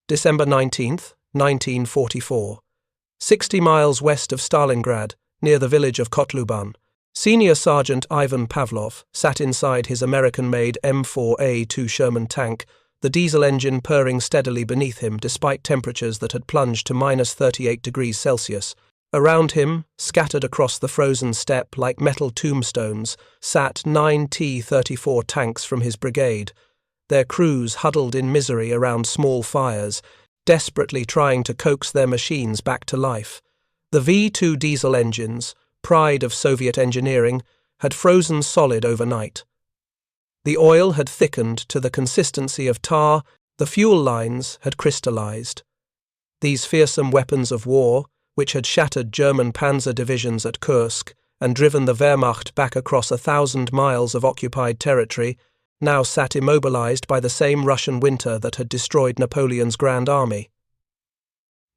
December 19th, 1944. 60 miles west of Stalingrad, near the village of Kotluban, Senior Sergeant Ivan Pavlov sat inside his American-made M4A2 Sherman tank, the diesel engine purring steadily beneath him despite temperatures that had plunged to minus 38 degrees Celsius. Around him, scattered across the frozen steppe like metal tombstones, sat 9 T-34 tanks from his brigade, their crews huddled in misery around small fires, desperately trying to coax their machines back to life. The V2 diesel engines, pride of Soviet engineering, had frozen solid overnight. The oil had thickened to the consistency of tar, the fuel lines had crystallized. These fearsome weapons of war, which had shattered German Panzer divisions at Kursk and driven the Wehrmacht back across 1,000 miles of occupied territory, now sat immobilized by the same Russian winter that had destroyed Napoleon's Grand Army.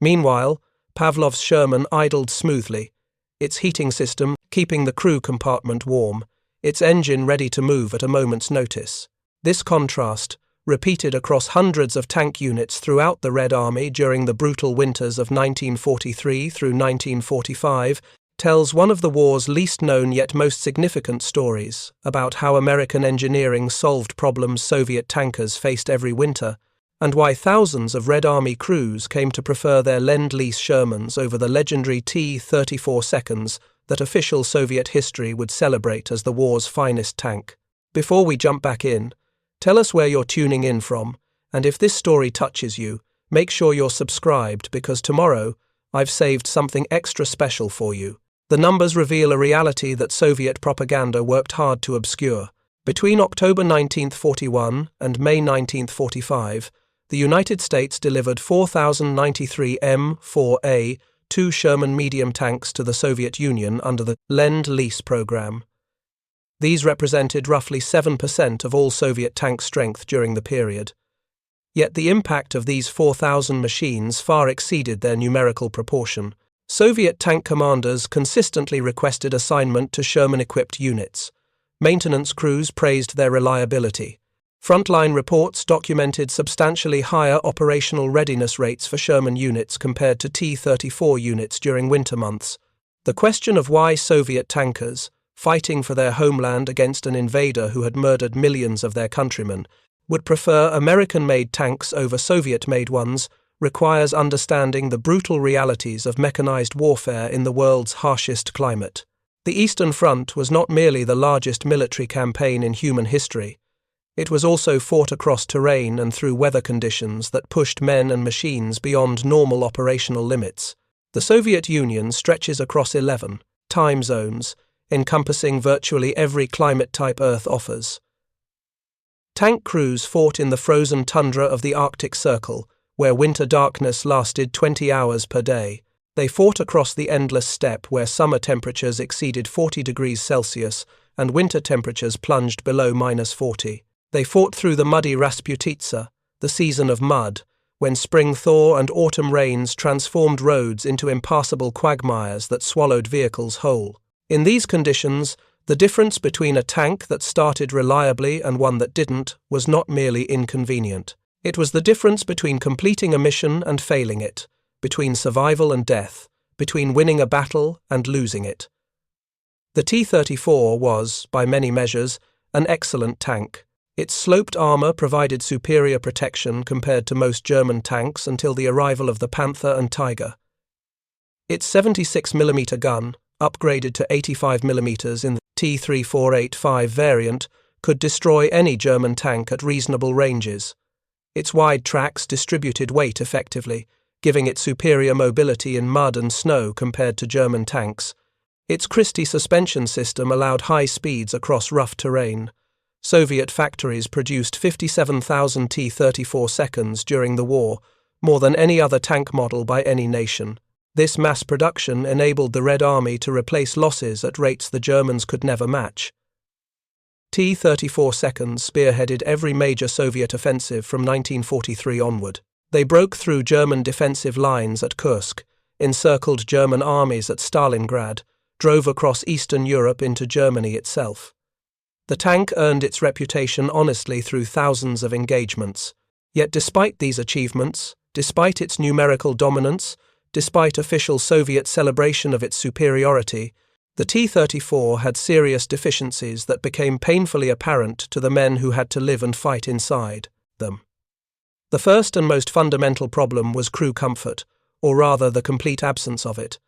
Meanwhile, Pavlov's Sherman idled smoothly, its heating system keeping the crew compartment warm, its engine ready to move at a moment's notice. This contrast, repeated across hundreds of tank units throughout the Red Army during the brutal winters of 1943 through 1945, tells one of the war's least known yet most significant stories about how American engineering solved problems Soviet tankers faced every winter, and why thousands of Red Army crews came to prefer their Lend-Lease Shermans over the legendary T-34s that official Soviet history would celebrate as the war's finest tank. Before we jump back in, tell us where you're tuning in from, and if this story touches you, make sure you're subscribed because tomorrow I've saved something extra special for you. The numbers reveal a reality that Soviet propaganda worked hard to obscure. Between October 1941 and May 1945, the United States delivered 4,093 M4A2 Sherman medium tanks to the Soviet Union under the Lend-Lease program. These represented roughly 7% of all Soviet tank strength during the period. Yet the impact of these 4,000 machines far exceeded their numerical proportion. Soviet tank commanders consistently requested assignment to Sherman-equipped units. Maintenance crews praised their reliability. Frontline reports documented substantially higher operational readiness rates for Sherman units compared to T-34 units during winter months. The question of why Soviet tankers, fighting for their homeland against an invader who had murdered millions of their countrymen, would prefer American-made tanks over Soviet-made ones requires understanding the brutal realities of mechanized warfare in the world's harshest climate. The Eastern Front was not merely the largest military campaign in human history. It was also fought across terrain and through weather conditions that pushed men and machines beyond normal operational limits. The Soviet Union stretches across 11 time zones, encompassing virtually every climate type Earth offers. Tank crews fought in the frozen tundra of the Arctic Circle, where winter darkness lasted 20 hours per day. They fought across the endless steppe where summer temperatures exceeded 40 degrees Celsius and winter temperatures plunged below minus 40. They fought through the muddy Rasputitsa, the season of mud, when spring thaw and autumn rains transformed roads into impassable quagmires that swallowed vehicles whole. In these conditions, the difference between a tank that started reliably and one that didn't was not merely inconvenient. It was the difference between completing a mission and failing it, between survival and death, between winning a battle and losing it. The T-34 was, by many measures, an excellent tank. Its sloped armor provided superior protection compared to most German tanks until the arrival of the Panther and Tiger. Its 76mm gun, upgraded to 85mm in the T-3485 variant, could destroy any German tank at reasonable ranges. Its wide tracks distributed weight effectively, giving it superior mobility in mud and snow compared to German tanks. Its Christie suspension system allowed high speeds across rough terrain. Soviet factories produced 57,000 T-34 seconds during the war, more than any other tank model by any nation. This mass production enabled the Red Army to replace losses at rates the Germans could never match. T-34 seconds spearheaded every major Soviet offensive from 1943 onward. They broke through German defensive lines at Kursk, encircled German armies at Stalingrad, drove across Eastern Europe into Germany itself. The tank earned its reputation honestly through thousands of engagements. Yet despite these achievements, Despite its numerical dominance, despite official Soviet celebration of its superiority, the T-34 had serious deficiencies that became painfully apparent to the men who had to live and fight inside them. The first and most fundamental problem was crew comfort, or rather the complete absence of it.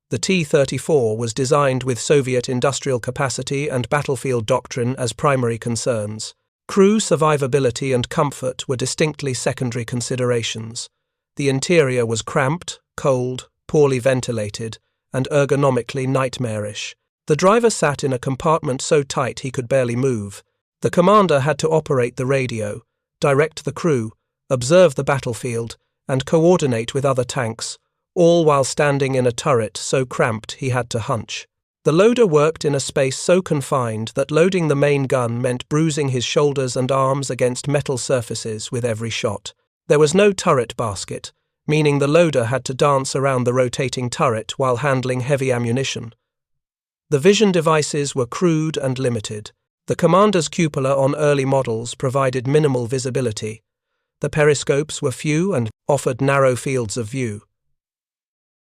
The T-34 was designed with Soviet industrial capacity and battlefield doctrine as primary concerns. Crew survivability and comfort were distinctly secondary considerations. The interior was cramped, cold, poorly ventilated, and ergonomically nightmarish. The driver sat in a compartment so tight he could barely move. The commander had to operate the radio, direct the crew, observe the battlefield, and coordinate with other tanks, all while standing in a turret so cramped he had to hunch. The loader worked in a space so confined that loading the main gun meant bruising his shoulders and arms against metal surfaces with every shot. There was no turret basket, meaning the loader had to dance around the rotating turret while handling heavy ammunition. The vision devices were crude and limited. The commander's cupola on early models provided minimal visibility. The periscopes were few and offered narrow fields of view.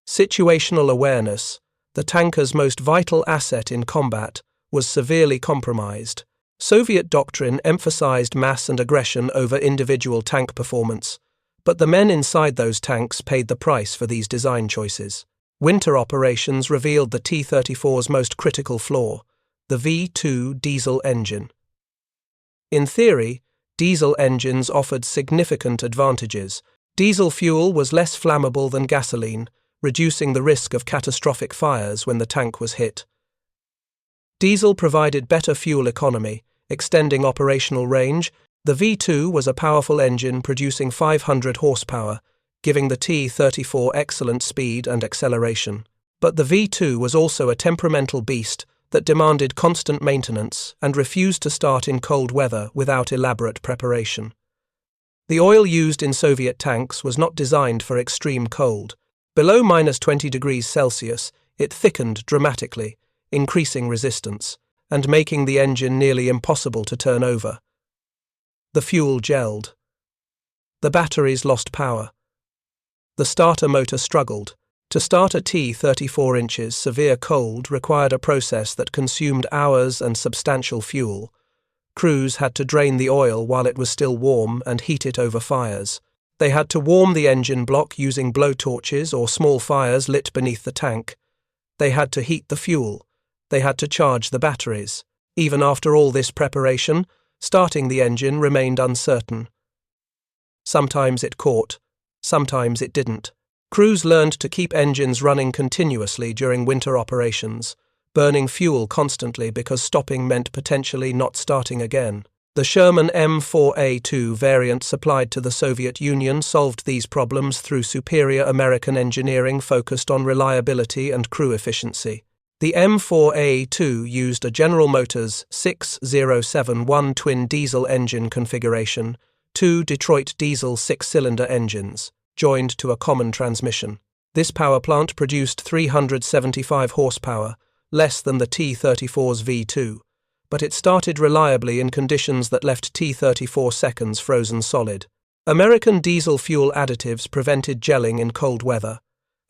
Situational awareness, the tanker's most vital asset in combat, was severely compromised. Soviet doctrine emphasized mass and aggression over individual tank performance, but the men inside those tanks paid the price for these design choices. Winter operations revealed the T-34's most critical flaw, the V2 diesel engine. In theory, diesel engines offered significant advantages. Diesel fuel was less flammable than gasoline, reducing the risk of catastrophic fires when the tank was hit. Diesel provided better fuel economy, extending operational range. The V2 was a powerful engine producing 500 horsepower, giving the T-34 excellent speed and acceleration. But the V2 was also a temperamental beast that demanded constant maintenance and refused to start in cold weather without elaborate preparation. The oil used in Soviet tanks was not designed for extreme cold. Below -20 degrees Celsius, it thickened dramatically, increasing resistance, and making the engine nearly impossible to turn over. The fuel gelled. The batteries lost power. The starter motor struggled. To start a T-34 inches severe cold required a process that consumed hours and substantial fuel. Crews had to drain the oil while it was still warm and heat it over fires. They had to warm the engine block using blowtorches or small fires lit beneath the tank. They had to heat the fuel. They had to charge the batteries. Even after all this preparation, starting the engine remained uncertain. Sometimes it caught, sometimes it didn't. Crews learned to keep engines running continuously during winter operations, burning fuel constantly because stopping meant potentially not starting again. The Sherman M4A2 variant supplied to the Soviet Union solved these problems through superior American engineering focused on reliability and crew efficiency. The M4A2 used a General Motors 6071 twin diesel engine configuration, two Detroit diesel six-cylinder engines, joined to a common transmission. This power plant produced 375 horsepower, less than the T-34's V2, but it started reliably in conditions that left T-34 seconds frozen solid. American diesel fuel additives prevented gelling in cold weather.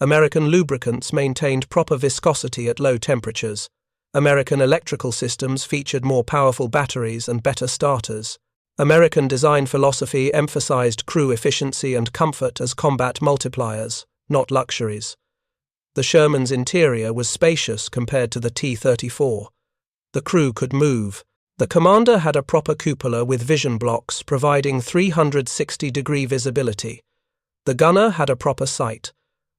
American lubricants maintained proper viscosity at low temperatures. American electrical systems featured more powerful batteries and better starters. American design philosophy emphasized crew efficiency and comfort as combat multipliers, not luxuries. The Sherman's interior was spacious compared to the T-34. The crew could move. The commander had a proper cupola with vision blocks providing 360-degree visibility. The gunner had a proper sight.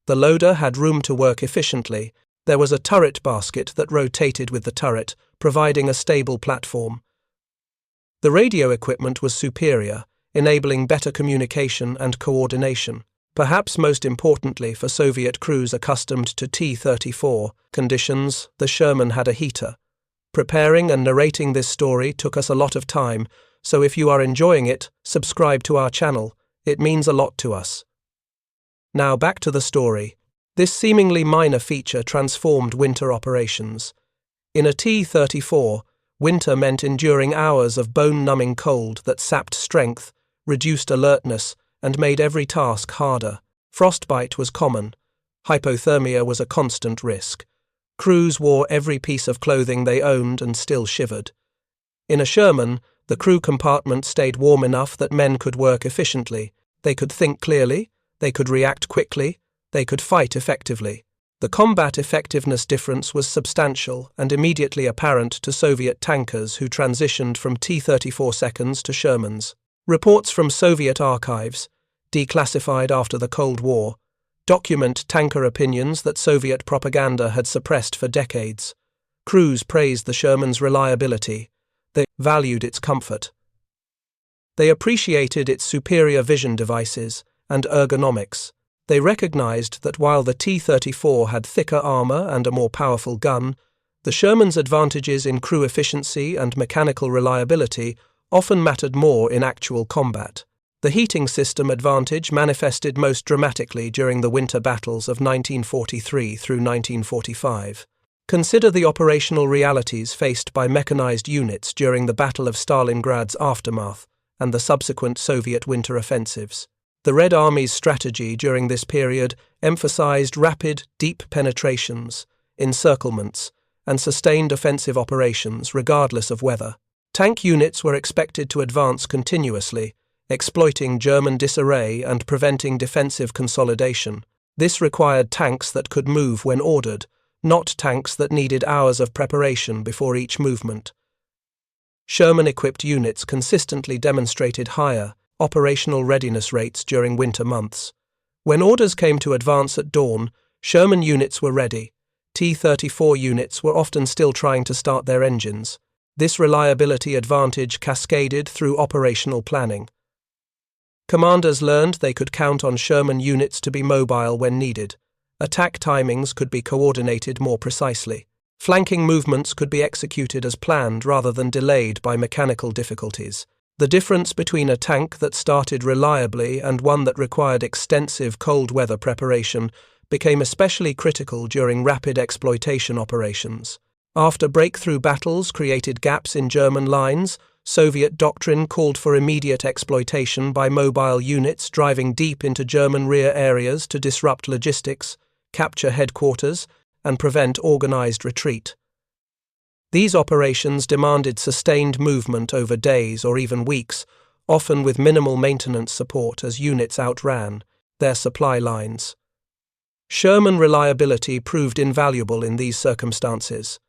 The loader had room to work efficiently. There was a turret basket that rotated with the turret, providing a stable platform. The radio equipment was superior, enabling better communication and coordination. Perhaps most importantly for Soviet crews accustomed to T-34 conditions, the Sherman had a heater. Preparing and narrating this story took us a lot of time, so if you are enjoying it, subscribe to our channel. It means a lot to us. Now back to the story. This seemingly minor feature transformed winter operations. In a T-34, winter meant enduring hours of bone-numbing cold that sapped strength, reduced alertness, and made every task harder. Frostbite was common. Hypothermia was a constant risk. Crews wore every piece of clothing they owned and still shivered. In a Sherman, the crew compartment stayed warm enough that men could work efficiently. They could think clearly, they could react quickly, they could fight effectively. The combat effectiveness difference was substantial and immediately apparent to Soviet tankers who transitioned from T-34 seconds to Shermans. Reports from Soviet archives, declassified after the Cold War, document tanker opinions that Soviet propaganda had suppressed for decades. Crews praised the Sherman's reliability. They valued its comfort. They appreciated its superior vision devices and ergonomics. They recognized that while the T-34 had thicker armor and a more powerful gun, the Sherman's advantages in crew efficiency and mechanical reliability often mattered more in actual combat. The heating system advantage manifested most dramatically during the winter battles of 1943 through 1945. Consider the operational realities faced by mechanized units during the Battle of Stalingrad's aftermath and the subsequent Soviet winter offensives. The Red Army's strategy during this period emphasized rapid, deep penetrations, encirclements, and sustained offensive operations regardless of weather. Tank units were expected to advance continuously, exploiting German disarray and preventing defensive consolidation. This required tanks that could move when ordered, not tanks that needed hours of preparation before each movement. Sherman-equipped units consistently demonstrated higher operational readiness rates during winter months. When orders came to advance at dawn, Sherman units were ready. T-34 units were often still trying to start their engines. This reliability advantage cascaded through operational planning. Commanders learned they could count on Sherman units to be mobile when needed. Attack timings could be coordinated more precisely. Flanking movements could be executed as planned rather than delayed by mechanical difficulties. The difference between a tank that started reliably and one that required extensive cold weather preparation became especially critical during rapid exploitation operations. After breakthrough battles created gaps in German lines, Soviet doctrine called for immediate exploitation by mobile units driving deep into German rear areas to disrupt logistics, capture headquarters, and prevent organized retreat. These operations demanded sustained movement over days or even weeks, often with minimal maintenance support as units outran their supply lines. Sherman reliability proved invaluable in these circumstances.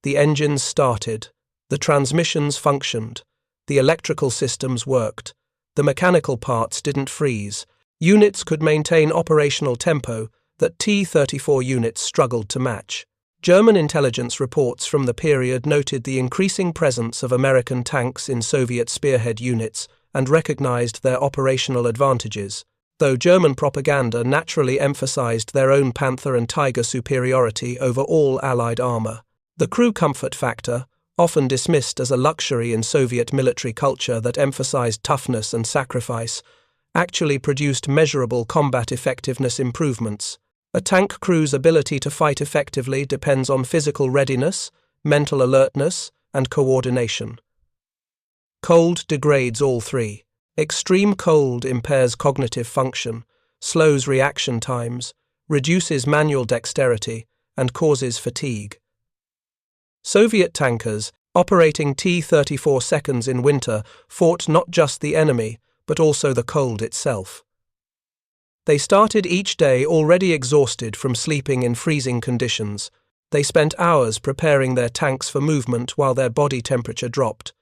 The engines started, the transmissions functioned, the electrical systems worked, the mechanical parts didn't freeze. Units could maintain operational tempo that T-34 units struggled to match. German intelligence reports from the period noted the increasing presence of American tanks in Soviet spearhead units and recognized their operational advantages, though German propaganda naturally emphasized their own Panther and Tiger superiority over all Allied armor. The crew comfort factor, often dismissed as a luxury in Soviet military culture that emphasized toughness and sacrifice, actually produced measurable combat effectiveness improvements. A tank crew's ability to fight effectively depends on physical readiness, mental alertness, and coordination. Cold degrades all three. Extreme cold impairs cognitive function, slows reaction times, reduces manual dexterity, and causes fatigue. Soviet tankers, operating T-34 seconds in winter, fought not just the enemy, but also the cold itself. They started each day already exhausted from sleeping in freezing conditions. They spent hours preparing their tanks for movement while their body temperature dropped.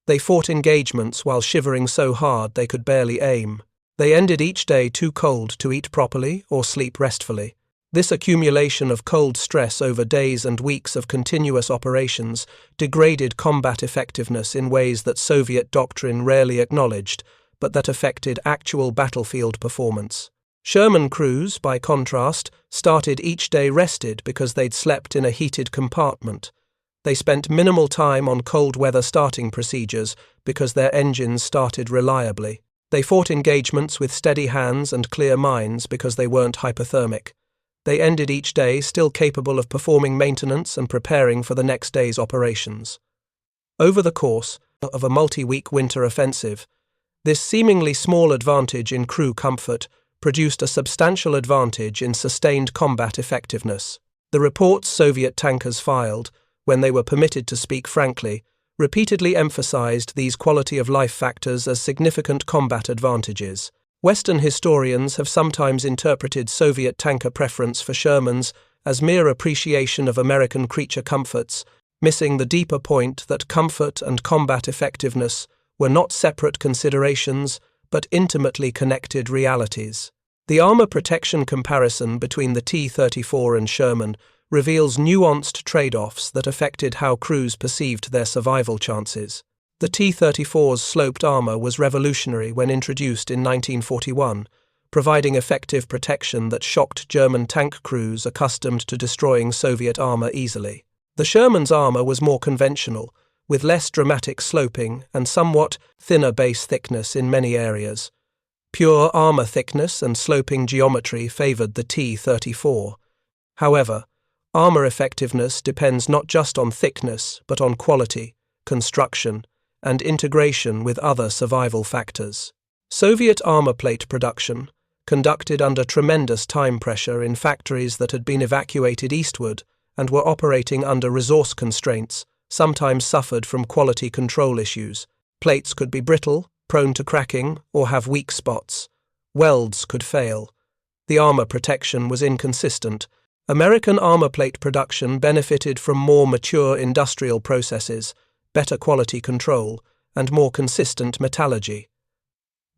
They fought engagements while shivering so hard they could barely aim. They ended each day too cold to eat properly or sleep restfully. This accumulation of cold stress over days and weeks of continuous operations degraded combat effectiveness in ways that Soviet doctrine rarely acknowledged, but that affected actual battlefield performance. Sherman crews, by contrast, started each day rested because they'd slept in a heated compartment. They spent minimal time on cold weather starting procedures because their engines started reliably. They fought engagements with steady hands and clear minds because they weren't hypothermic. They ended each day still capable of performing maintenance and preparing for the next day's operations. Over the course of a multi-week winter offensive, This seemingly small advantage in crew comfort produced a substantial advantage in sustained combat effectiveness. The reports Soviet tankers filed, when they were permitted to speak frankly, repeatedly emphasized these quality-of-life factors as significant combat advantages. Western historians have sometimes interpreted Soviet tanker preference for Shermans as mere appreciation of American creature comforts, missing the deeper point that comfort and combat effectiveness were not separate considerations, but intimately connected realities. The armor protection comparison between the T-34 and Sherman reveals nuanced trade-offs that affected how crews perceived their survival chances. The T-34's sloped armor was revolutionary when introduced in 1941, providing effective protection that shocked German tank crews accustomed to destroying Soviet armor easily. The Sherman's armor was more conventional, with less dramatic sloping and somewhat thinner base thickness in many areas. Pure armor thickness and sloping geometry favored the T-34. However, armor effectiveness depends not just on thickness, but on quality, construction, and integration with other survival factors. Soviet armor plate production, conducted under tremendous time pressure in factories that had been evacuated eastward and were operating under resource constraints, sometimes suffered from quality control issues. Plates could be brittle, prone to cracking, or have weak spots. Welds could fail. The armor protection was inconsistent. American armor plate production benefited from more mature industrial processes, better quality control, and more consistent metallurgy.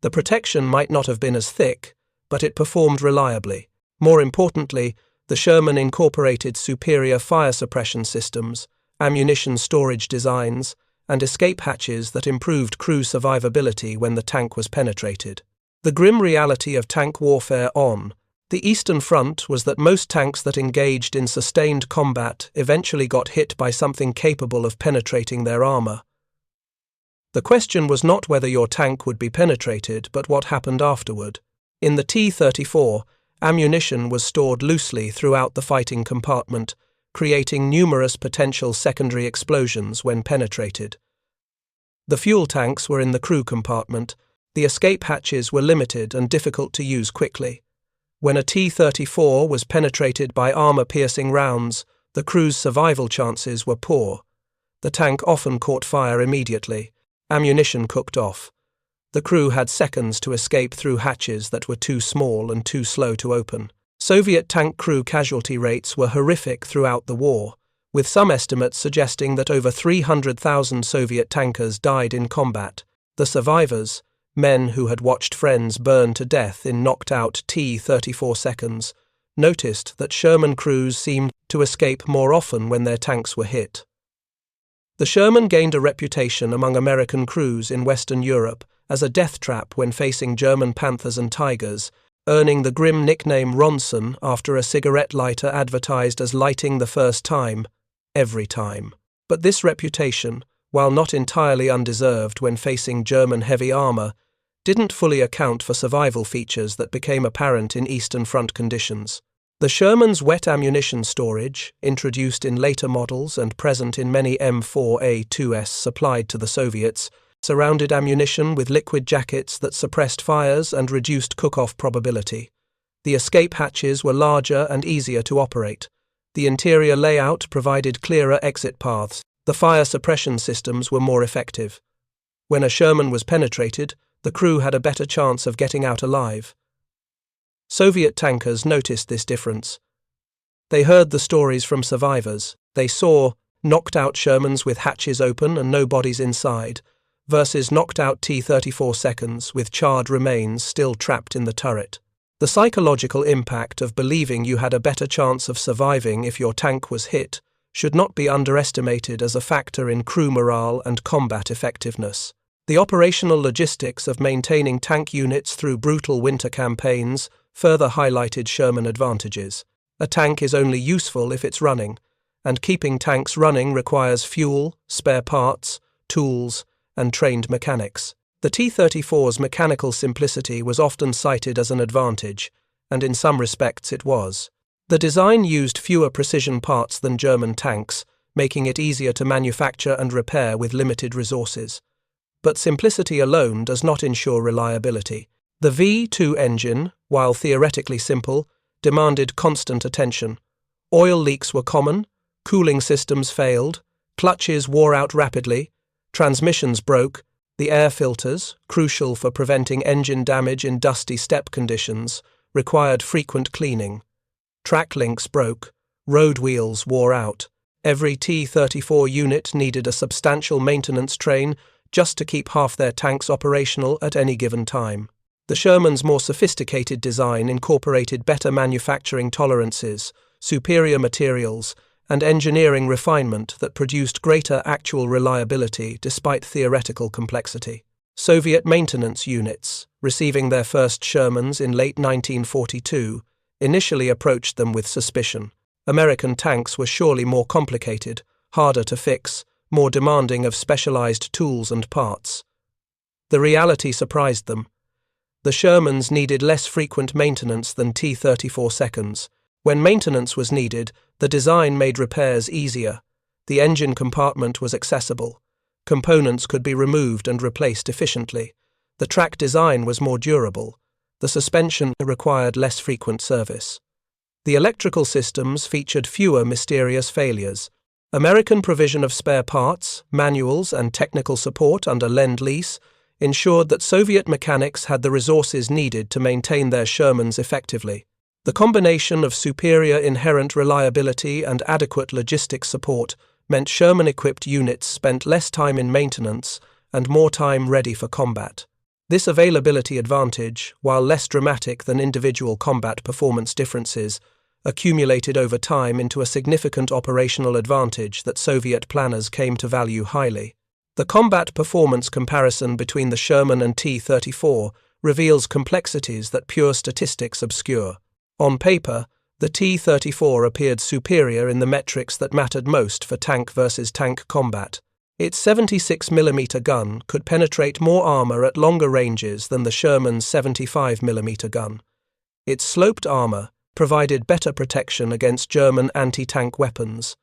The protection might not have been as thick, but it performed reliably. More importantly, the Sherman incorporated superior fire suppression systems, ammunition storage designs, and escape hatches that improved crew survivability when the tank was penetrated. The grim reality of tank warfare on the Eastern Front was that most tanks that engaged in sustained combat eventually got hit by something capable of penetrating their armor. The question was not whether your tank would be penetrated, but what happened afterward. In the T-34, ammunition was stored loosely throughout the fighting compartment, creating numerous potential secondary explosions when penetrated. The fuel tanks were in the crew compartment. The escape hatches were limited and difficult to use quickly. When a T-34 was penetrated by armor-piercing rounds, the crew's survival chances were poor. The tank often caught fire immediately. Ammunition cooked off. The crew had seconds to escape through hatches that were too small and too slow to open. Soviet tank crew casualty rates were horrific throughout the war, with some estimates suggesting that over 300,000 Soviet tankers died in combat. The survivors, men who had watched friends burn to death in knocked-out T-34 seconds, noticed that Sherman crews seemed to escape more often when their tanks were hit. The Sherman gained a reputation among American crews in Western Europe as a death trap when facing German Panthers and Tigers, earning the grim nickname Ronson after a cigarette lighter advertised as lighting the first time, every time. But this reputation, while not entirely undeserved when facing German heavy armor, didn't fully account for survival features that became apparent in Eastern Front conditions. The Sherman's wet ammunition storage, introduced in later models and present in many M4A2s supplied to the Soviets, surrounded ammunition with liquid jackets that suppressed fires and reduced cook-off probability. The escape hatches were larger and easier to operate. The interior layout provided clearer exit paths. The fire suppression systems were more effective. When a Sherman was penetrated, the crew had a better chance of getting out alive. Soviet tankers noticed this difference. They heard the stories from survivors. They saw knocked-out Shermans with hatches open and no bodies inside, versus knocked-out T-34 seconds with charred remains still trapped in the turret. The psychological impact of believing you had a better chance of surviving if your tank was hit should not be underestimated as a factor in crew morale and combat effectiveness. The operational logistics of maintaining tank units through brutal winter campaigns further highlighted Sherman advantages. A tank is only useful if it's running, and keeping tanks running requires fuel, spare parts, tools, and trained mechanics. The T-34's mechanical simplicity was often cited as an advantage, and in some respects it was. The design used fewer precision parts than German tanks, making it easier to manufacture and repair with limited resources. But simplicity alone does not ensure reliability. The V2 engine, while theoretically simple, demanded constant attention. Oil leaks were common, cooling systems failed, clutches wore out rapidly, transmissions broke, the air filters, crucial for preventing engine damage in dusty steppe conditions, required frequent cleaning. Track links broke, road wheels wore out. Every T-34 unit needed a substantial maintenance train just to keep half their tanks operational at any given time. The Sherman's more sophisticated design incorporated better manufacturing tolerances, superior materials, and engineering refinement that produced greater actual reliability despite theoretical complexity. Soviet maintenance units, receiving their first Shermans in late 1942, initially approached them with suspicion. American tanks were surely more complicated, harder to fix, more demanding of specialized tools and parts. The reality surprised them. The Shermans needed less frequent maintenance than T-34 seconds. When maintenance was needed, the design made repairs easier. The engine compartment was accessible. Components could be removed and replaced efficiently. The track design was more durable. The suspension required less frequent service. The electrical systems featured fewer mysterious failures. American provision of spare parts, manuals, and technical support under Lend-Lease ensured that Soviet mechanics had the resources needed to maintain their Shermans effectively. The combination of superior inherent reliability and adequate logistics support meant Sherman-equipped units spent less time in maintenance and more time ready for combat. This availability advantage, while less dramatic than individual combat performance differences, accumulated over time into a significant operational advantage that Soviet planners came to value highly. The combat performance comparison between the Sherman and T-34 reveals complexities that pure statistics obscure. On paper, the T-34 appeared superior in the metrics that mattered most for tank versus tank combat. Its 76mm gun could penetrate more armor at longer ranges than the Sherman's 75mm gun. Its sloped armor provided better protection against German anti-tank weapons.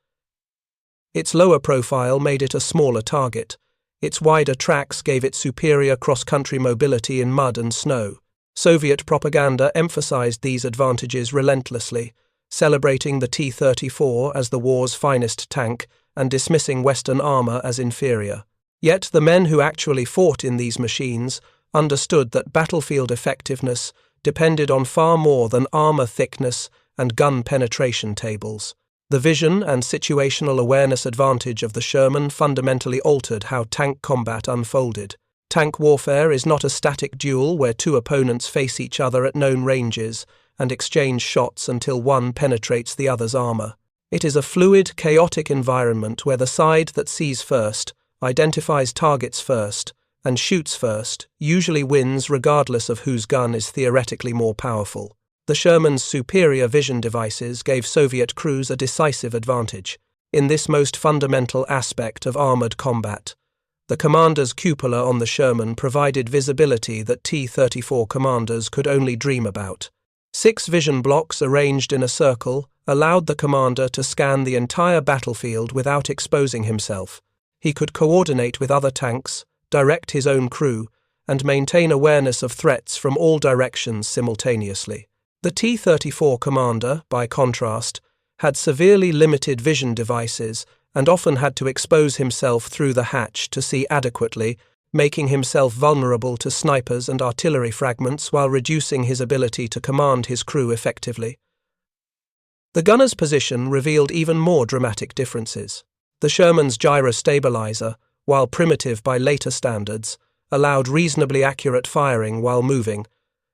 Its lower profile made it a smaller target. Its wider tracks gave it superior cross-country mobility in mud and snow. Soviet propaganda emphasized these advantages relentlessly, celebrating the T-34 as the war's finest tank and dismissing Western armor as inferior. Yet the men who actually fought in these machines understood that battlefield effectiveness depended on far more than armor thickness and gun penetration tables. The vision and situational awareness advantage of the Sherman fundamentally altered how tank combat unfolded. Tank warfare is not a static duel where two opponents face each other at known ranges and exchange shots until one penetrates the other's armor. It is a fluid, chaotic environment where the side that sees first, identifies targets first, and shoots first usually wins regardless of whose gun is theoretically more powerful. The Sherman's superior vision devices gave Soviet crews a decisive advantage. In this most fundamental aspect of armored combat, the commander's cupola on the Sherman provided visibility that T-34 commanders could only dream about. 6 vision blocks arranged in a circle allowed the commander to scan the entire battlefield without exposing himself. He could coordinate with other tanks, direct his own crew, and maintain awareness of threats from all directions simultaneously. The T-34 commander, by contrast, had severely limited vision devices and often had to expose himself through the hatch to see adequately, making himself vulnerable to snipers and artillery fragments while reducing his ability to command his crew effectively. The gunner's position revealed even more dramatic differences. The Sherman's gyrostabilizer, while primitive by later standards, allowed reasonably accurate firing while moving,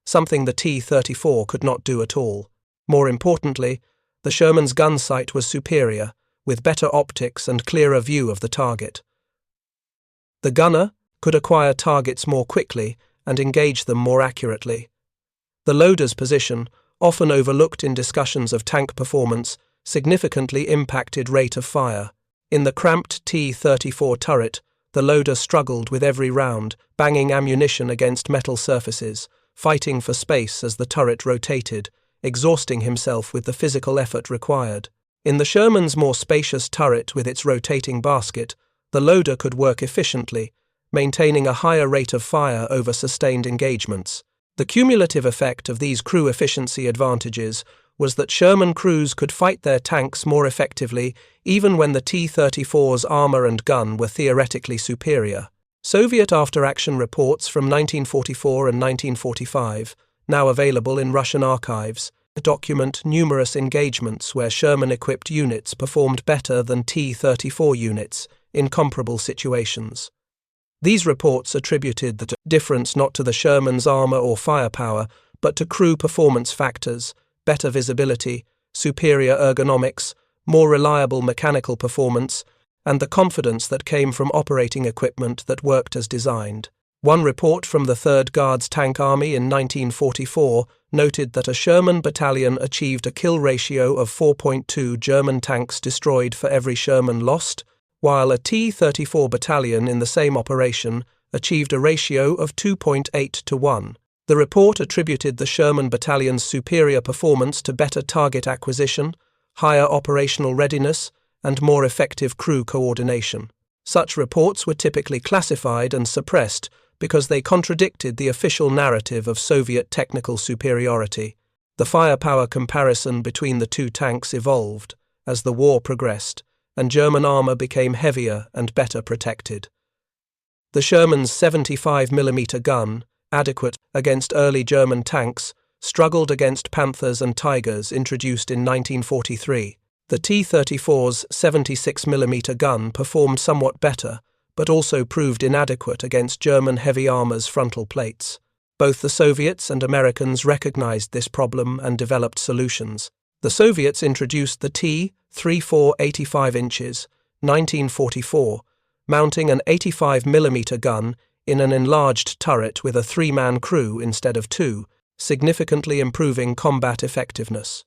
something the T-34 could not do at all. More importantly, the Sherman's gun sight was superior, with better optics and clearer view of the target. The gunner could acquire targets more quickly and engage them more accurately. The loader's position, often overlooked in discussions of tank performance, significantly impacted rate of fire. In the cramped T-34 turret, the loader struggled with every round, banging ammunition against metal surfaces, fighting for space as the turret rotated, exhausting himself with the physical effort required. In the Sherman's more spacious turret with its rotating basket, the loader could work efficiently, maintaining a higher rate of fire over sustained engagements. The cumulative effect of these crew efficiency advantages was that Sherman crews could fight their tanks more effectively even when the T-34s' armor and gun were theoretically superior. Soviet after-action reports from 1944 and 1945, now available in Russian archives, document numerous engagements where Sherman-equipped units performed better than T-34 units in comparable situations. These reports attributed the difference not to the Sherman's armor or firepower, but to crew performance factors, better visibility, superior ergonomics, more reliable mechanical performance, and the confidence that came from operating equipment that worked as designed. One report from the 3rd Guards Tank Army in 1944 noted that a Sherman battalion achieved a kill ratio of 4.2 German tanks destroyed for every Sherman lost, while a T-34 battalion in the same operation achieved a ratio of 2.8 to 1. The report attributed the Sherman battalion's superior performance to better target acquisition, higher operational readiness, and more effective crew coordination. Such reports were typically classified and suppressed because they contradicted the official narrative of Soviet technical superiority. The firepower comparison between the two tanks evolved as the war progressed, and German armor became heavier and better protected. The Sherman's 75mm gun, adequate against early German tanks, struggled against Panthers and Tigers introduced in 1943. The T-34's 76mm gun performed somewhat better, but also proved inadequate against German heavy armor's frontal plates. Both the Soviets and Americans recognized this problem and developed solutions. The Soviets introduced the T-34 85 inches, 1944, mounting an 85mm gun in an enlarged turret with a 3-man crew instead of 2, significantly improving combat effectiveness.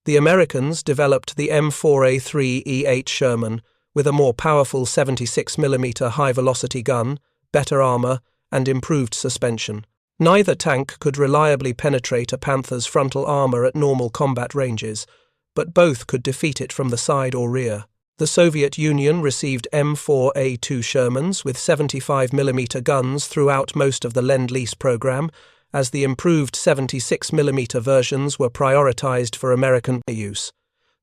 The Americans developed the M4A2 Sherman with a more powerful 76mm high-velocity gun, better armor, and improved suspension. Neither tank could reliably penetrate a Panther's frontal armor at normal combat ranges, but both could defeat it from the side or rear. The Soviet Union received M4A2 Shermans with 75mm guns throughout most of the Lend-Lease program, as the improved 76mm versions were prioritized for American use.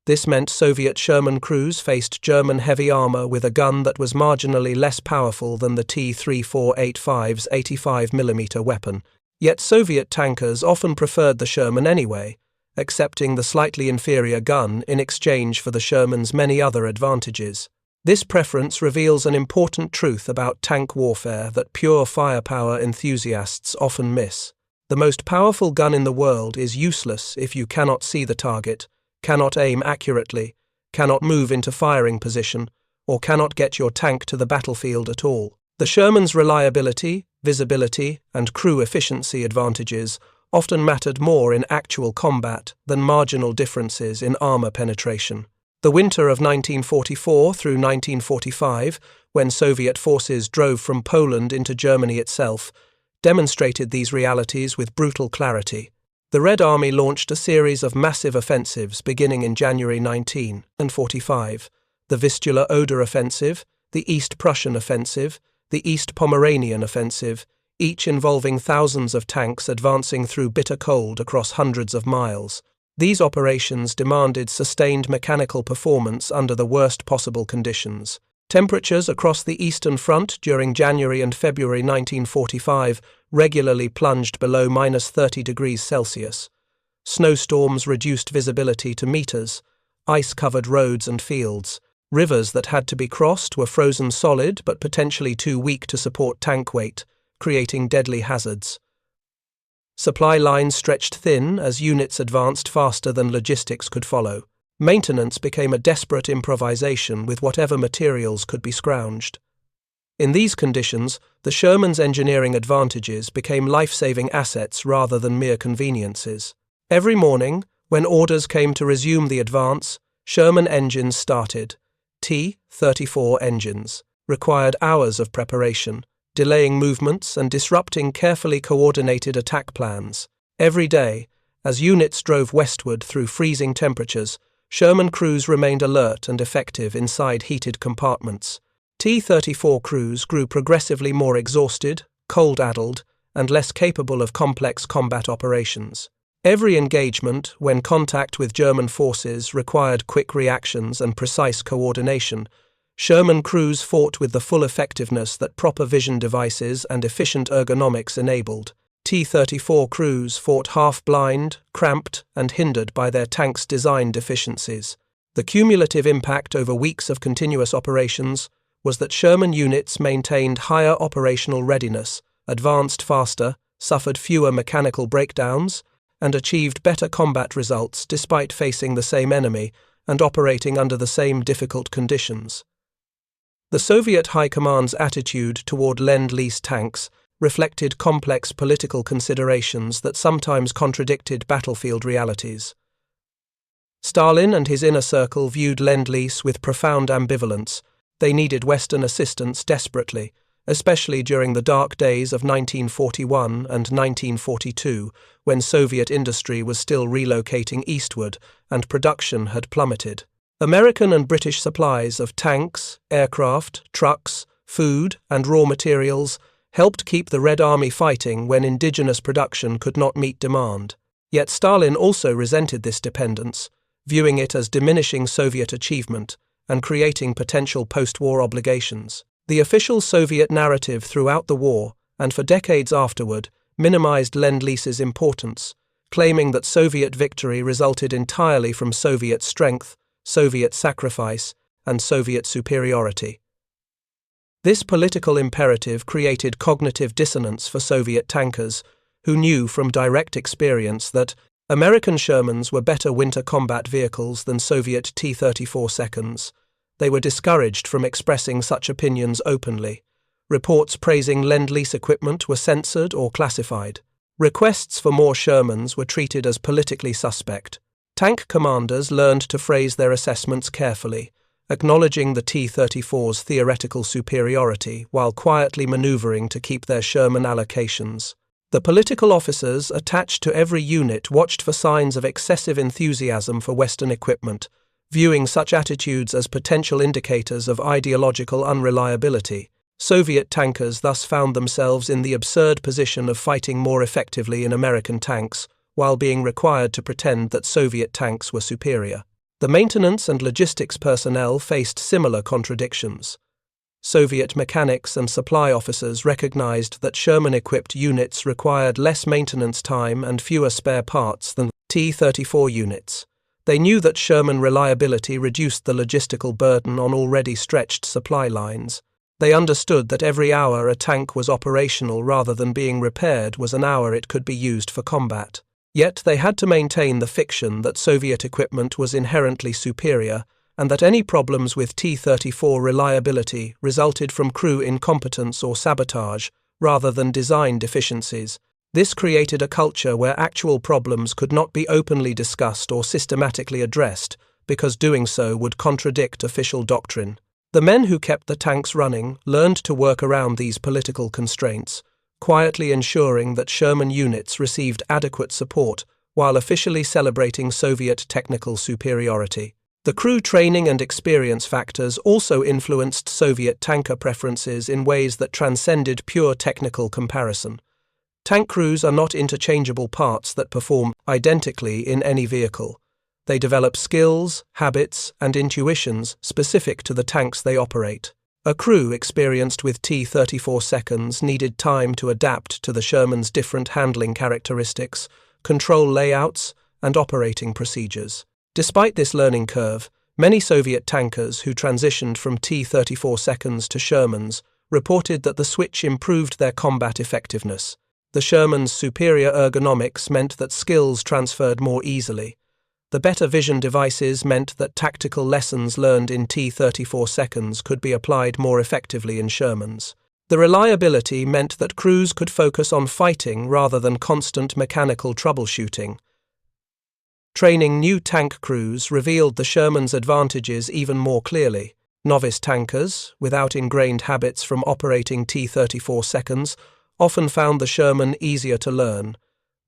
This meant Soviet Sherman crews faced German heavy armor with a gun that was marginally less powerful than the T-3485's 85mm weapon. Yet Soviet tankers often preferred the Sherman anyway, accepting the slightly inferior gun in exchange for the Sherman's many other advantages. This preference reveals an important truth about tank warfare that pure firepower enthusiasts often miss. The most powerful gun in the world is useless if you cannot see the target, cannot aim accurately, cannot move into firing position, or cannot get your tank to the battlefield at all. The Sherman's reliability, visibility, and crew efficiency advantages often mattered more in actual combat than marginal differences in armor penetration. The winter of 1944 through 1945, when Soviet forces drove from Poland into Germany itself, demonstrated these realities with brutal clarity. The Red Army launched a series of massive offensives beginning in January 1945, the Vistula-Oder Offensive, the East Prussian Offensive, the East Pomeranian Offensive, each involving thousands of tanks advancing through bitter cold across hundreds of miles. These operations demanded sustained mechanical performance under the worst possible conditions. Temperatures across the Eastern Front during January and February 1945 regularly plunged below -30 degrees Celsius. Snowstorms reduced visibility to meters, ice-covered roads and fields. Rivers that had to be crossed were frozen solid but potentially too weak to support tank weight, creating deadly hazards. Supply lines stretched thin as units advanced faster than logistics could follow. Maintenance became a desperate improvisation with whatever materials could be scrounged. In these conditions, the Sherman's engineering advantages became life-saving assets rather than mere conveniences. Every morning, when orders came to resume the advance, Sherman engines started. T-34 engines required hours of preparation, delaying movements and disrupting carefully coordinated attack plans. Every day, as units drove westward through freezing temperatures, Sherman crews remained alert and effective inside heated compartments. T-34 crews grew progressively more exhausted, cold-addled, and less capable of complex combat operations. Every engagement, when contact with German forces required quick reactions and precise coordination, Sherman crews fought with the full effectiveness that proper vision devices and efficient ergonomics enabled. T-34 crews fought half-blind, cramped, and hindered by their tanks' design deficiencies. The cumulative impact over weeks of continuous operations was that Sherman units maintained higher operational readiness, advanced faster, suffered fewer mechanical breakdowns, and achieved better combat results despite facing the same enemy and operating under the same difficult conditions. The Soviet High Command's attitude toward Lend-Lease tanks reflected complex political considerations that sometimes contradicted battlefield realities. Stalin and his inner circle viewed Lend-Lease with profound ambivalence. They needed Western assistance desperately, especially during the dark days of 1941 and 1942, when Soviet industry was still relocating eastward and production had plummeted. American and British supplies of tanks, aircraft, trucks, food, and raw materials helped keep the Red Army fighting when indigenous production could not meet demand. Yet Stalin also resented this dependence, viewing it as diminishing Soviet achievement and creating potential post-war obligations. The official Soviet narrative throughout the war, and for decades afterward, minimized Lend-Lease's importance, claiming that Soviet victory resulted entirely from Soviet strength, Soviet sacrifice, and Soviet superiority. This political imperative created cognitive dissonance for Soviet tankers, who knew from direct experience that American Shermans were better winter combat vehicles than Soviet T-34 seconds. They were discouraged from expressing such opinions openly. Reports praising Lend-Lease equipment were censored or classified. Requests for more Shermans were treated as politically suspect. Tank commanders learned to phrase their assessments carefully, acknowledging the T-34's theoretical superiority while quietly maneuvering to keep their Sherman allocations. The political officers attached to every unit watched for signs of excessive enthusiasm for Western equipment, viewing such attitudes as potential indicators of ideological unreliability. Soviet tankers thus found themselves in the absurd position of fighting more effectively in American tanks, while being required to pretend that Soviet tanks were superior. The maintenance and logistics personnel faced similar contradictions. Soviet mechanics and supply officers recognized that Sherman-equipped units required less maintenance time and fewer spare parts than T-34 units. They knew that Sherman reliability reduced the logistical burden on already stretched supply lines. They understood that every hour a tank was operational rather than being repaired was an hour it could be used for combat. Yet they had to maintain the fiction that Soviet equipment was inherently superior and that any problems with T-34 reliability resulted from crew incompetence or sabotage rather than design deficiencies. This created a culture where actual problems could not be openly discussed or systematically addressed, because doing so would contradict official doctrine. The men who kept the tanks running learned to work around these political constraints, quietly ensuring that Sherman units received adequate support while officially celebrating Soviet technical superiority. The crew training and experience factors also influenced Soviet tanker preferences in ways that transcended pure technical comparison. Tank crews are not interchangeable parts that perform identically in any vehicle. They develop skills, habits, and intuitions specific to the tanks they operate. A crew experienced with T-34 seconds needed time to adapt to the Sherman's different handling characteristics, control layouts, and operating procedures. Despite this learning curve, many Soviet tankers who transitioned from T-34 seconds to Shermans reported that the switch improved their combat effectiveness. The Sherman's superior ergonomics meant that skills transferred more easily. The better vision devices meant that tactical lessons learned in T-34 seconds could be applied more effectively in Shermans. The reliability meant that crews could focus on fighting rather than constant mechanical troubleshooting. Training new tank crews revealed the Sherman's advantages even more clearly. Novice tankers, without ingrained habits from operating T-34 seconds, often found the Sherman easier to learn.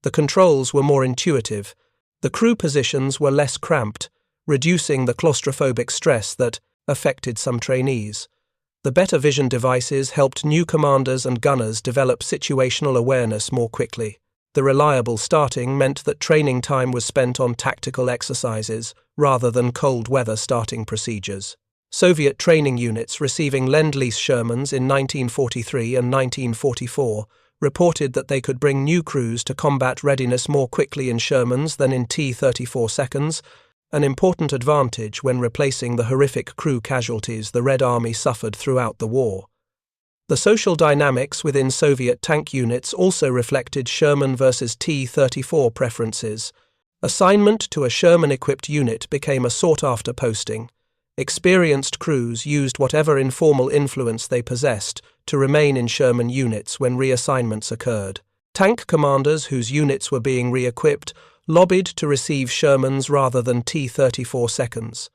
The controls were more intuitive. The crew positions were less cramped, reducing the claustrophobic stress that affected some trainees. The better vision devices helped new commanders and gunners develop situational awareness more quickly. The reliable starting meant that training time was spent on tactical exercises rather than cold weather starting procedures. Soviet training units receiving Lend-Lease Shermans in 1943 and 1944 reported that they could bring new crews to combat readiness more quickly in Shermans than in T-34 seconds, an important advantage when replacing the horrific crew casualties the Red Army suffered throughout the war. The social dynamics within Soviet tank units also reflected Sherman versus T-34 preferences. Assignment to a Sherman-equipped unit became a sought-after posting. Experienced crews used whatever informal influence they possessed to remain in Sherman units when reassignments occurred. Tank commanders whose units were being re-equipped lobbied to receive Shermans rather than T-34 seconds.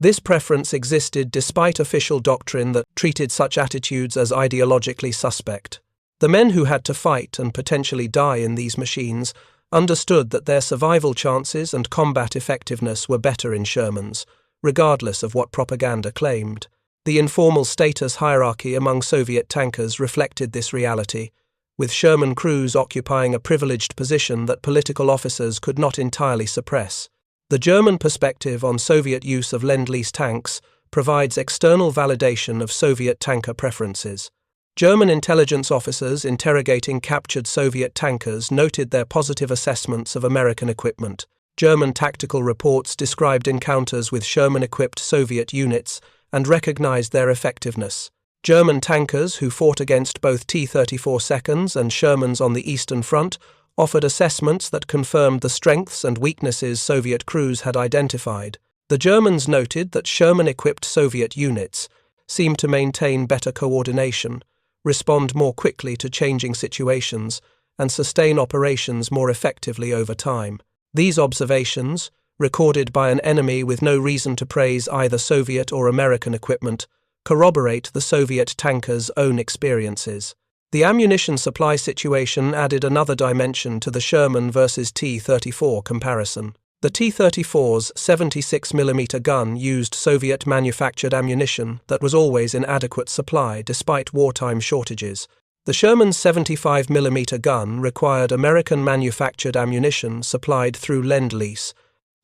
This preference existed despite official doctrine that treated such attitudes as ideologically suspect. The men who had to fight and potentially die in these machines understood that their survival chances and combat effectiveness were better in Shermans, regardless of what propaganda claimed. The informal status hierarchy among Soviet tankers reflected this reality, with Sherman crews occupying a privileged position that political officers could not entirely suppress. The German perspective on Soviet use of Lend-Lease tanks provides external validation of Soviet tanker preferences. German intelligence officers interrogating captured Soviet tankers noted their positive assessments of American equipment. German tactical reports described encounters with Sherman-equipped Soviet units and recognized their effectiveness. German tankers who fought against both T-34 seconds and Shermans on the Eastern Front offered assessments that confirmed the strengths and weaknesses Soviet crews had identified. The Germans noted that Sherman-equipped Soviet units seemed to maintain better coordination, respond more quickly to changing situations, and sustain operations more effectively over time. These observations, recorded by an enemy with no reason to praise either Soviet or American equipment, corroborate the Soviet tankers' own experiences. The ammunition supply situation added another dimension to the Sherman versus T-34 comparison. The T-34's 76mm gun used Soviet-manufactured ammunition that was always in adequate supply despite wartime shortages. The Sherman's 75mm gun required American-manufactured ammunition supplied through Lend-Lease.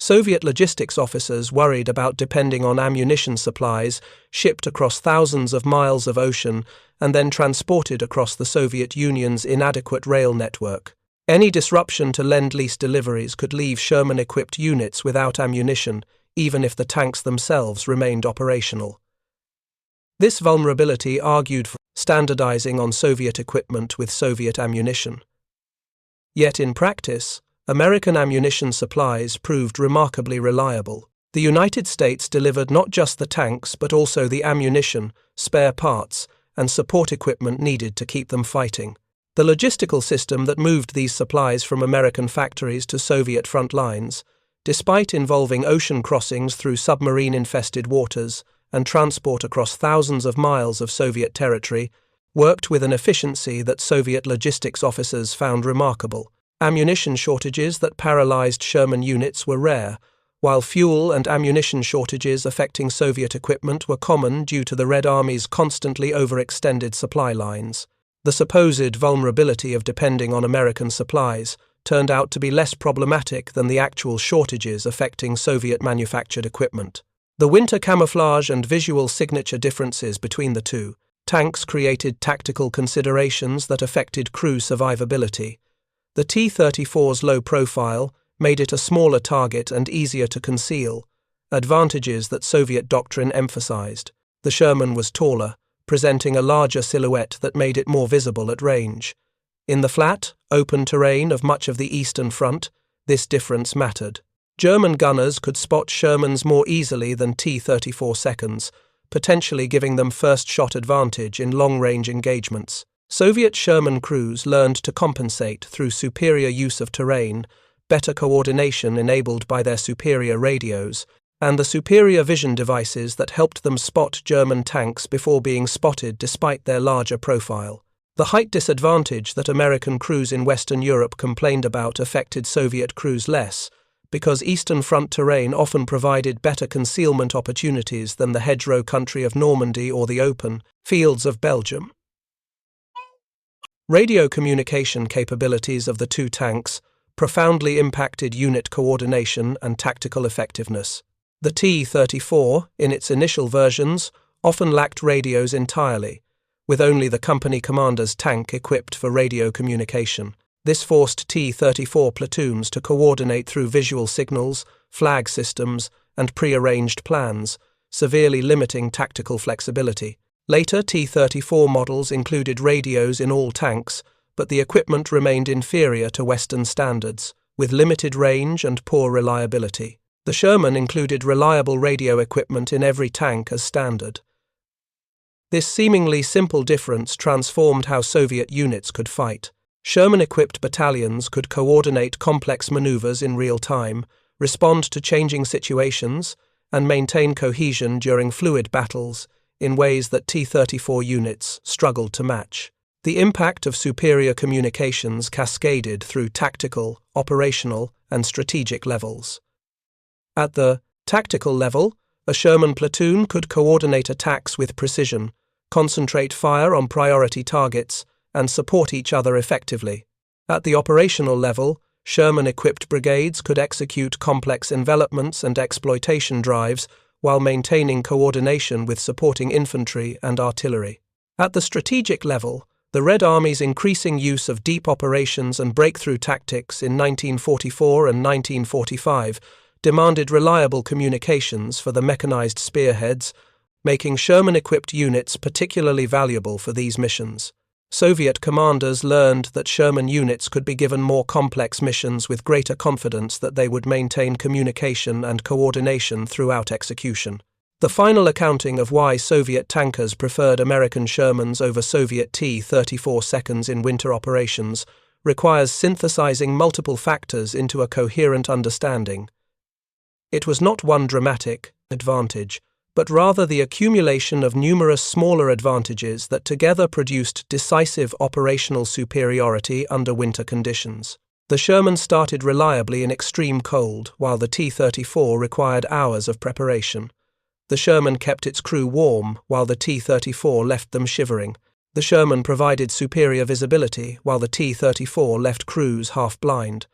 Soviet logistics officers worried about depending on ammunition supplies shipped across thousands of miles of ocean and then transported across the Soviet Union's inadequate rail network. Any disruption to Lend-Lease deliveries could leave Sherman-equipped units without ammunition, even if the tanks themselves remained operational. This vulnerability argued for standardizing on Soviet equipment with Soviet ammunition. Yet in practice, American ammunition supplies proved remarkably reliable. The United States delivered not just the tanks but also the ammunition, spare parts, and support equipment needed to keep them fighting. The logistical system that moved these supplies from American factories to Soviet front lines, despite involving ocean crossings through submarine-infested waters and transport across thousands of miles of Soviet territory, worked with an efficiency that Soviet logistics officers found remarkable. Ammunition shortages that paralyzed Sherman units were rare, while fuel and ammunition shortages affecting Soviet equipment were common due to the Red Army's constantly overextended supply lines. The supposed vulnerability of depending on American supplies turned out to be less problematic than the actual shortages affecting Soviet-manufactured equipment. The winter camouflage and visual signature differences between the two tanks created tactical considerations that affected crew survivability. The T-34's low profile made it a smaller target and easier to conceal, advantages that Soviet doctrine emphasized. The Sherman was taller, presenting a larger silhouette that made it more visible at range. In the flat, open terrain of much of the Eastern Front, this difference mattered. German gunners could spot Shermans more easily than T-34 seconds, potentially giving them first-shot advantage in long-range engagements. Soviet Sherman crews learned to compensate through superior use of terrain, better coordination enabled by their superior radios, and the superior vision devices that helped them spot German tanks before being spotted despite their larger profile. The height disadvantage that American crews in Western Europe complained about affected Soviet crews less, because Eastern Front terrain often provided better concealment opportunities than the hedgerow country of Normandy or the open fields of Belgium. Radio communication capabilities of the two tanks profoundly impacted unit coordination and tactical effectiveness. The T-34, in its initial versions, often lacked radios entirely, with only the company commander's tank equipped for radio communication. This forced T-34 platoons to coordinate through visual signals, flag systems, and pre-arranged plans, severely limiting tactical flexibility. Later T-34 models included radios in all tanks, but the equipment remained inferior to Western standards, with limited range and poor reliability. The Sherman included reliable radio equipment in every tank as standard. This seemingly simple difference transformed how Soviet units could fight. Sherman-equipped battalions could coordinate complex maneuvers in real time, respond to changing situations, and maintain cohesion during fluid battles in ways that T-34 units struggled to match. The impact of superior communications cascaded through tactical, operational, and strategic levels. At the tactical level, a Sherman platoon could coordinate attacks with precision, concentrate fire on priority targets, and support each other effectively. At the operational level, Sherman-equipped brigades could execute complex envelopments and exploitation drives while maintaining coordination with supporting infantry and artillery. At the strategic level, the Red Army's increasing use of deep operations and breakthrough tactics in 1944 and 1945 demanded reliable communications for the mechanized spearheads, making Sherman-equipped units particularly valuable for these missions. Soviet commanders learned that Sherman units could be given more complex missions with greater confidence that they would maintain communication and coordination throughout execution. The final accounting of why Soviet tankers preferred American Shermans over Soviet T-34 seconds in winter operations requires synthesizing multiple factors into a coherent understanding. It was not one dramatic advantage, but rather the accumulation of numerous smaller advantages that together produced decisive operational superiority under winter conditions. The Sherman started reliably in extreme cold, while the T-34 required hours of preparation. The Sherman kept its crew warm, while the T-34 left them shivering. The Sherman provided superior visibility, while the T-34 left crews half-blind.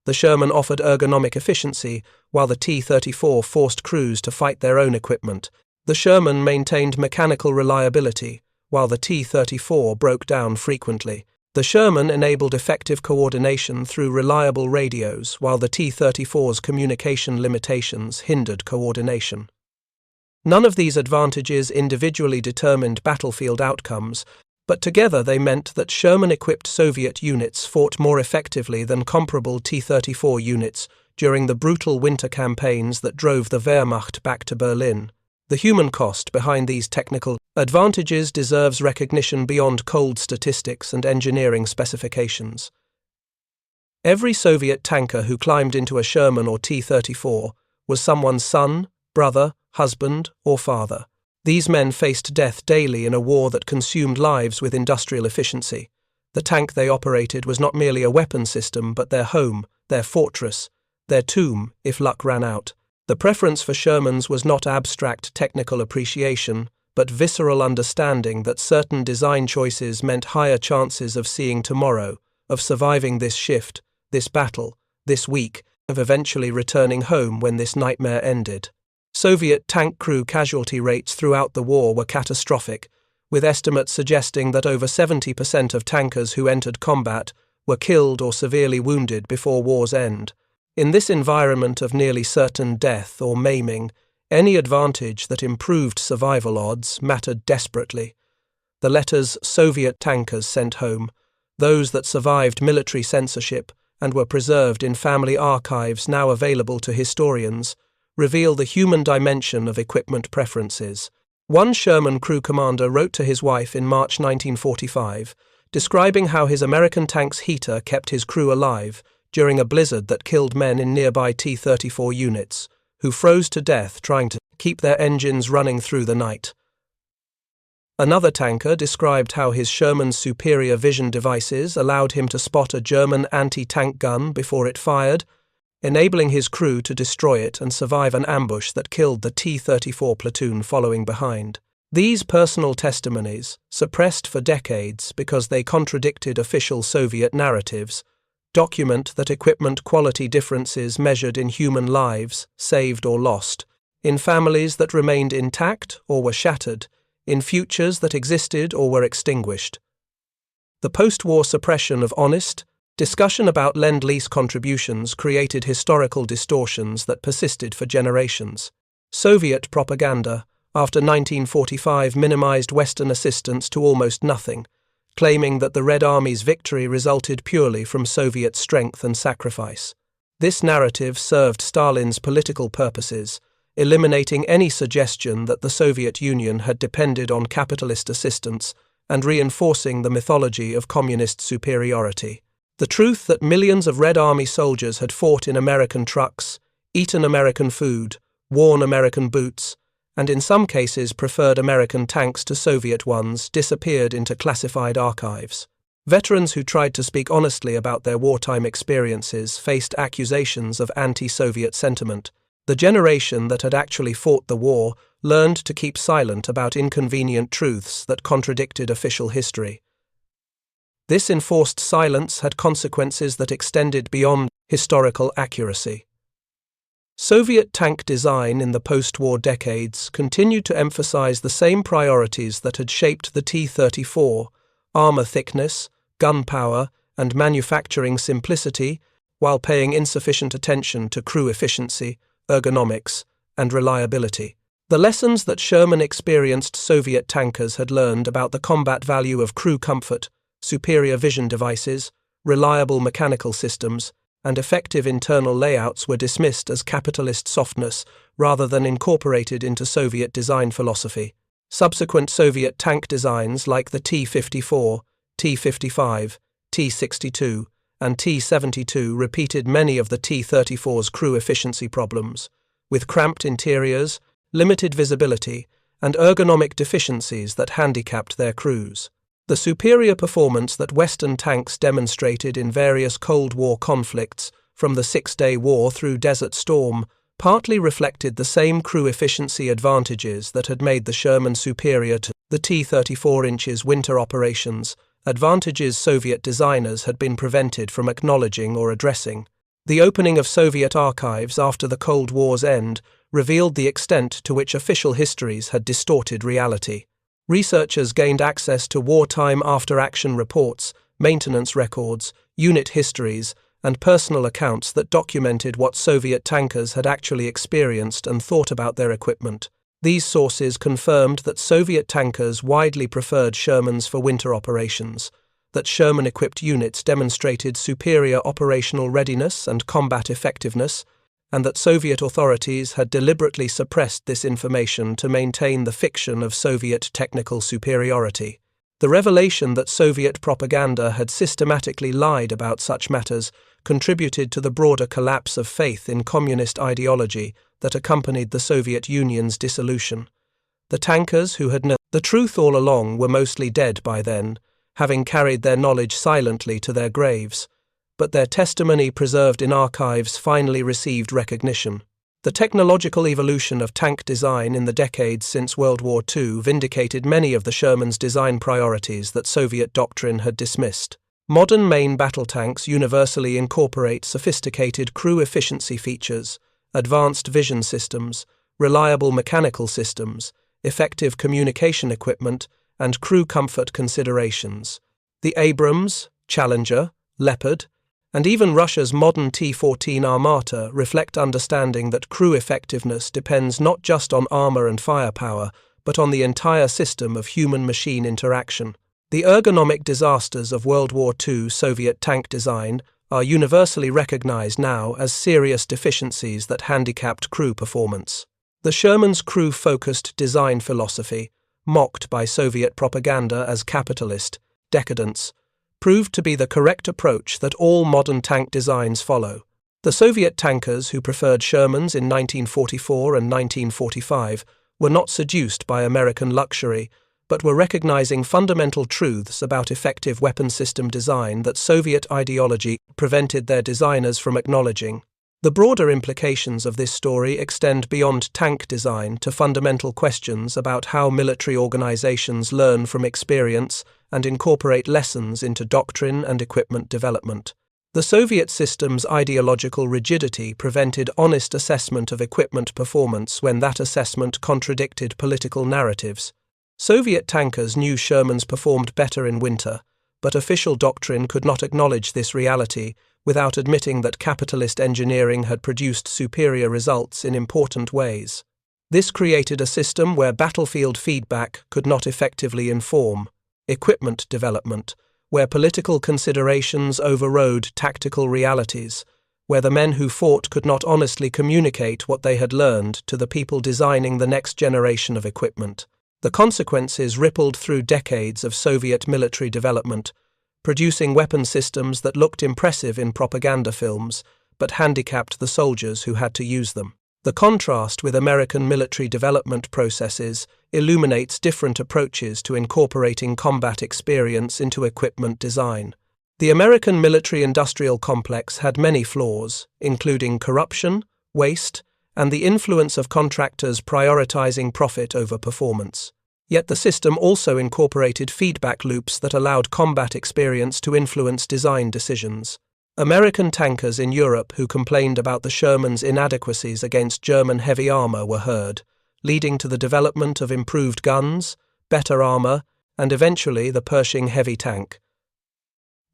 The Sherman offered ergonomic efficiency, while the T-34 forced crews to fight their own equipment. The Sherman maintained mechanical reliability, while the T-34 broke down frequently. The Sherman enabled effective coordination through reliable radios, while the T-34's communication limitations hindered coordination. None of these advantages individually determined battlefield outcomes, but together they meant that Sherman-equipped Soviet units fought more effectively than comparable T-34 units during the brutal winter campaigns that drove the Wehrmacht back to Berlin. The human cost behind these technical advantages deserves recognition beyond cold statistics and engineering specifications. Every Soviet tanker who climbed into a Sherman or T-34 was someone's son, brother, husband, or father. These men faced death daily in a war that consumed lives with industrial efficiency. The tank they operated was not merely a weapon system, but their home, their fortress, their tomb, if luck ran out. The preference for Shermans was not abstract technical appreciation, but visceral understanding that certain design choices meant higher chances of seeing tomorrow, of surviving this shift, this battle, this week, of eventually returning home when this nightmare ended. Soviet tank crew casualty rates throughout the war were catastrophic, with estimates suggesting that over 70% of tankers who entered combat were killed or severely wounded before war's end. In this environment of nearly certain death or maiming, any advantage that improved survival odds mattered desperately. The letters Soviet tankers sent home, those that survived military censorship and were preserved in family archives now available to historians, reveal the human dimension of equipment preferences. One Sherman crew commander wrote to his wife in March 1945, describing how his American tank's heater kept his crew alive during a blizzard that killed men in nearby T-34 units, who froze to death trying to keep their engines running through the night. Another tanker described how his Sherman's superior vision devices allowed him to spot a German anti-tank gun before it fired, enabling his crew to destroy it and survive an ambush that killed the T-34 platoon following behind. These personal testimonies, suppressed for decades because they contradicted official Soviet narratives, document that equipment quality differences measured in human lives, saved or lost, in families that remained intact or were shattered, in futures that existed or were extinguished. The post-war suppression of honest discussion about Lend-Lease contributions created historical distortions that persisted for generations. Soviet propaganda, after 1945, minimized Western assistance to almost nothing, claiming that the Red Army's victory resulted purely from Soviet strength and sacrifice. This narrative served Stalin's political purposes, eliminating any suggestion that the Soviet Union had depended on capitalist assistance and reinforcing the mythology of communist superiority. The truth that millions of Red Army soldiers had fought in American trucks, eaten American food, worn American boots, and in some cases preferred American tanks to Soviet ones disappeared into classified archives. Veterans who tried to speak honestly about their wartime experiences faced accusations of anti-Soviet sentiment. The generation that had actually fought the war learned to keep silent about inconvenient truths that contradicted official history. This enforced silence had consequences that extended beyond historical accuracy. Soviet tank design in the post-war decades continued to emphasize the same priorities that had shaped the T-34, armor thickness, gun power, and manufacturing simplicity, while paying insufficient attention to crew efficiency, ergonomics, and reliability. The lessons that Sherman experienced Soviet tankers had learned about the combat value of crew comfort, superior vision devices, reliable mechanical systems, and effective internal layouts were dismissed as capitalist softness rather than incorporated into Soviet design philosophy. Subsequent Soviet tank designs like the T-54, T-55, T-62, and T-72 repeated many of the T-34's crew efficiency problems, with cramped interiors, limited visibility, and ergonomic deficiencies that handicapped their crews. The superior performance that Western tanks demonstrated in various Cold War conflicts, from the Six-Day War through Desert Storm, partly reflected the same crew efficiency advantages that had made the Sherman superior to the T-34's winter operations, advantages Soviet designers had been prevented from acknowledging or addressing. The opening of Soviet archives after the Cold War's end revealed the extent to which official histories had distorted reality. Researchers gained access to wartime after-action reports, maintenance records, unit histories, and personal accounts that documented what Soviet tankers had actually experienced and thought about their equipment. These sources confirmed that Soviet tankers widely preferred Shermans for winter operations, that Sherman-equipped units demonstrated superior operational readiness and combat effectiveness, and that Soviet authorities had deliberately suppressed this information to maintain the fiction of Soviet technical superiority. The revelation that Soviet propaganda had systematically lied about such matters contributed to the broader collapse of faith in communist ideology that accompanied the Soviet Union's dissolution. The tankers who had known the truth all along were mostly dead by then, having carried their knowledge silently to their graves, but their testimony preserved in archives finally received recognition. The technological evolution of tank design in the decades since World War II vindicated many of the Sherman's design priorities that Soviet doctrine had dismissed. Modern main battle tanks universally incorporate sophisticated crew efficiency features, advanced vision systems, reliable mechanical systems, effective communication equipment, and crew comfort considerations. The Abrams, Challenger, Leopard, and even Russia's modern T-14 Armata reflect understanding that crew effectiveness depends not just on armor and firepower, but on the entire system of human-machine interaction. The ergonomic disasters of World War II Soviet tank design are universally recognized now as serious deficiencies that handicapped crew performance. The Sherman's crew-focused design philosophy, mocked by Soviet propaganda as capitalist, decadence, proved to be the correct approach that all modern tank designs follow. The Soviet tankers who preferred Shermans in 1944 and 1945 were not seduced by American luxury, but were recognizing fundamental truths about effective weapon system design that Soviet ideology prevented their designers from acknowledging. The broader implications of this story extend beyond tank design to fundamental questions about how military organizations learn from experience and incorporate lessons into doctrine and equipment development. The Soviet system's ideological rigidity prevented honest assessment of equipment performance when that assessment contradicted political narratives. Soviet tankers knew Shermans performed better in winter, but official doctrine could not acknowledge this reality without admitting that capitalist engineering had produced superior results in important ways. This created a system where battlefield feedback could not effectively inform equipment development, where political considerations overrode tactical realities, where the men who fought could not honestly communicate what they had learned to the people designing the next generation of equipment. The consequences rippled through decades of Soviet military development, producing weapon systems that looked impressive in propaganda films, but handicapped the soldiers who had to use them. The contrast with American military development processes illuminates different approaches to incorporating combat experience into equipment design. The American military-industrial complex had many flaws, including corruption, waste, and the influence of contractors prioritizing profit over performance. Yet the system also incorporated feedback loops that allowed combat experience to influence design decisions. American tankers in Europe who complained about the Shermans' inadequacies against German heavy armor were heard, leading to the development of improved guns, better armor, and eventually the Pershing heavy tank.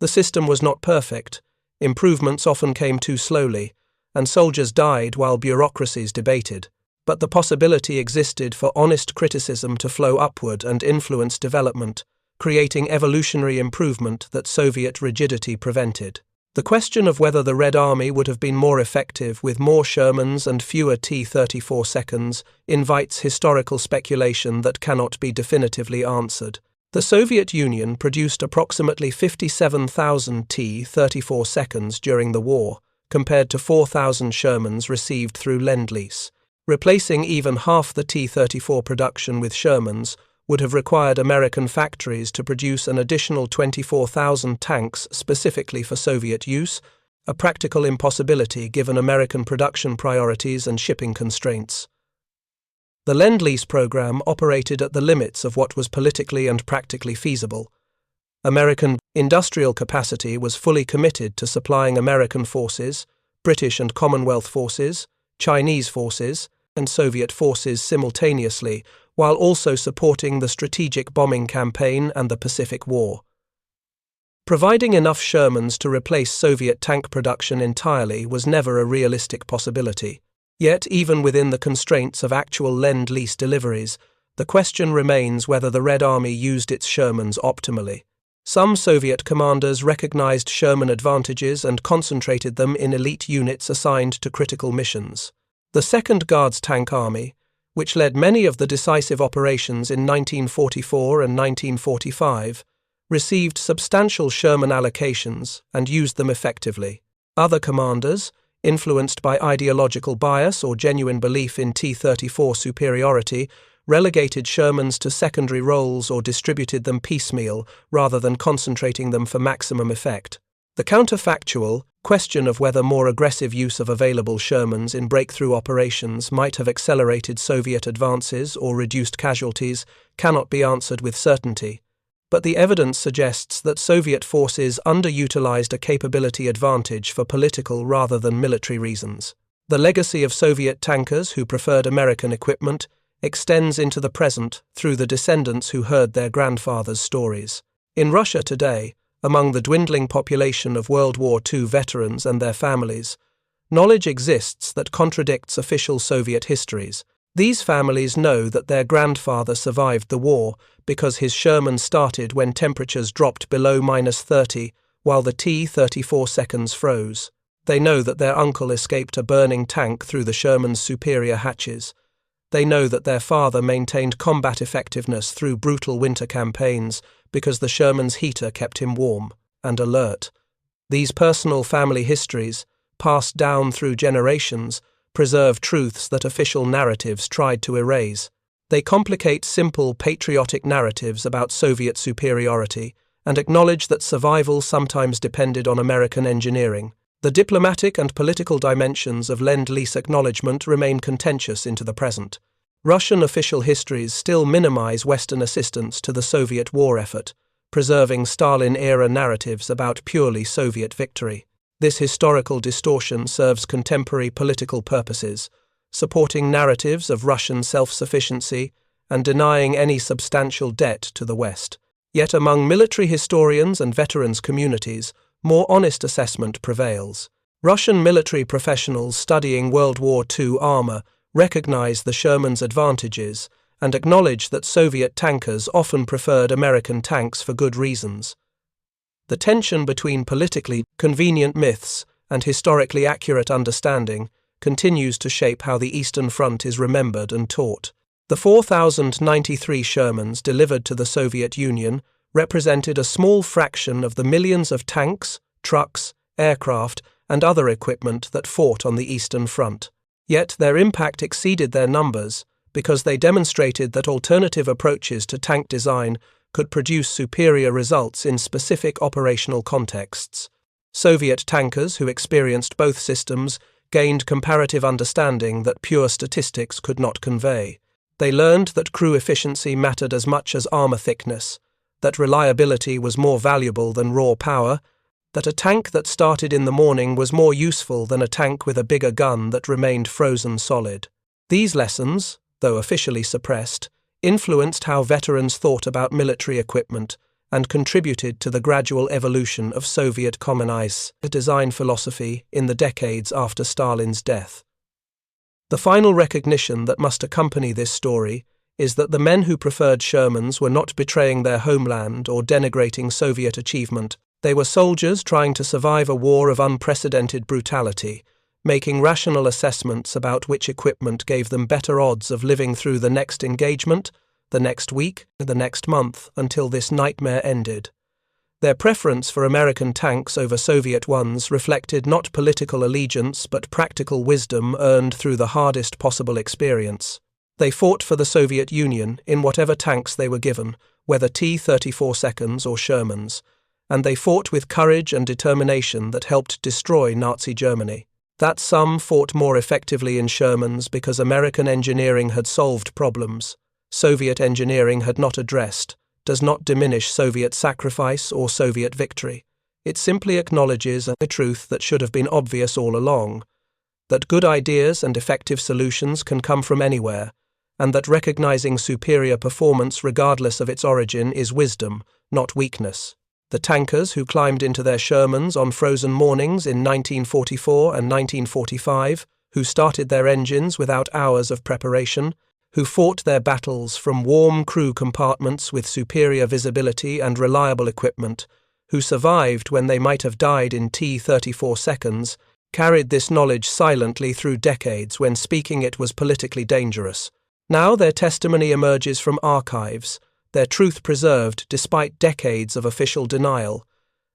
The system was not perfect, improvements often came too slowly, and soldiers died while bureaucracies debated. But the possibility existed for honest criticism to flow upward and influence development, creating evolutionary improvement that Soviet rigidity prevented. The question of whether the Red Army would have been more effective with more Shermans and fewer T-34 seconds invites historical speculation that cannot be definitively answered. The Soviet Union produced approximately 57,000 T-34 seconds during the war, compared to 4,000 Shermans received through Lend-Lease. Replacing even half the T-34 production with Shermans would have required American factories to produce an additional 24,000 tanks specifically for Soviet use, a practical impossibility given American production priorities and shipping constraints. The Lend-Lease program operated at the limits of what was politically and practically feasible. American industrial capacity was fully committed to supplying American forces, British and Commonwealth forces, Chinese forces, and Soviet forces simultaneously, while also supporting the strategic bombing campaign and the Pacific War. Providing enough Shermans to replace Soviet tank production entirely was never a realistic possibility. Yet, even within the constraints of actual Lend-Lease deliveries, the question remains whether the Red Army used its Shermans optimally. Some Soviet commanders recognized Sherman advantages and concentrated them in elite units assigned to critical missions. The 2nd Guards Tank Army, which led many of the decisive operations in 1944 and 1945, received substantial Sherman allocations and used them effectively. Other commanders, influenced by ideological bias or genuine belief in T-34 superiority, relegated Shermans to secondary roles or distributed them piecemeal rather than concentrating them for maximum effect. The counterfactual question of whether more aggressive use of available Shermans in breakthrough operations might have accelerated Soviet advances or reduced casualties cannot be answered with certainty, but the evidence suggests that Soviet forces underutilized a capability advantage for political rather than military reasons. The legacy of Soviet tankers who preferred American equipment extends into the present through the descendants who heard their grandfathers' stories. In Russia today, among the dwindling population of World War II veterans and their families, knowledge exists that contradicts official Soviet histories. These families know that their grandfather survived the war because his Sherman started when temperatures dropped below -30 while the T-34 seconds froze. They know that their uncle escaped a burning tank through the Sherman's superior hatches. They know that their father maintained combat effectiveness through brutal winter campaigns because the Sherman's heater kept him warm and alert. These personal family histories, passed down through generations, preserve truths that official narratives tried to erase. They complicate simple patriotic narratives about Soviet superiority and acknowledge that survival sometimes depended on American engineering. The diplomatic and political dimensions of Lend-Lease acknowledgement remain contentious into the present. Russian official histories still minimize Western assistance to the Soviet war effort, preserving Stalin-era narratives about purely Soviet victory. This historical distortion serves contemporary political purposes, supporting narratives of Russian self-sufficiency and denying any substantial debt to the West. Yet among military historians and veterans communities, more honest assessment prevails. Russian military professionals studying World War II armor recognize the Shermans' advantages and acknowledge that Soviet tankers often preferred American tanks for good reasons. The tension between politically convenient myths and historically accurate understanding continues to shape how the Eastern Front is remembered and taught. The 4,093 Shermans delivered to the Soviet Union represented a small fraction of the millions of tanks, trucks, aircraft, and other equipment that fought on the Eastern Front. Yet their impact exceeded their numbers because they demonstrated that alternative approaches to tank design could produce superior results in specific operational contexts. Soviet tankers who experienced both systems gained comparative understanding that pure statistics could not convey. They learned that crew efficiency mattered as much as armor thickness, that reliability was more valuable than raw power, that a tank that started in the morning was more useful than a tank with a bigger gun that remained frozen solid. These lessons, though officially suppressed, influenced how veterans thought about military equipment and contributed to the gradual evolution of Soviet communist design philosophy in the decades after Stalin's death. The final recognition that must accompany this story is that the men who preferred Shermans were not betraying their homeland or denigrating Soviet achievement. They were soldiers trying to survive a war of unprecedented brutality, making rational assessments about which equipment gave them better odds of living through the next engagement, the next week, the next month, until this nightmare ended. Their preference for American tanks over Soviet ones reflected not political allegiance but practical wisdom earned through the hardest possible experience. They fought for the Soviet Union in whatever tanks they were given, whether T-34s or Shermans, and they fought with courage and determination that helped destroy Nazi Germany. That some fought more effectively in Shermans because American engineering had solved problems Soviet engineering had not addressed, does not diminish Soviet sacrifice or Soviet victory. It simply acknowledges a truth that should have been obvious all along, that good ideas and effective solutions can come from anywhere, and that recognizing superior performance regardless of its origin is wisdom, not weakness. The tankers who climbed into their Shermans on frozen mornings in 1944 and 1945, who started their engines without hours of preparation, who fought their battles from warm crew compartments with superior visibility and reliable equipment, who survived when they might have died in T-34s, carried this knowledge silently through decades when speaking it was politically dangerous. Now their testimony emerges from archives, their truth preserved despite decades of official denial,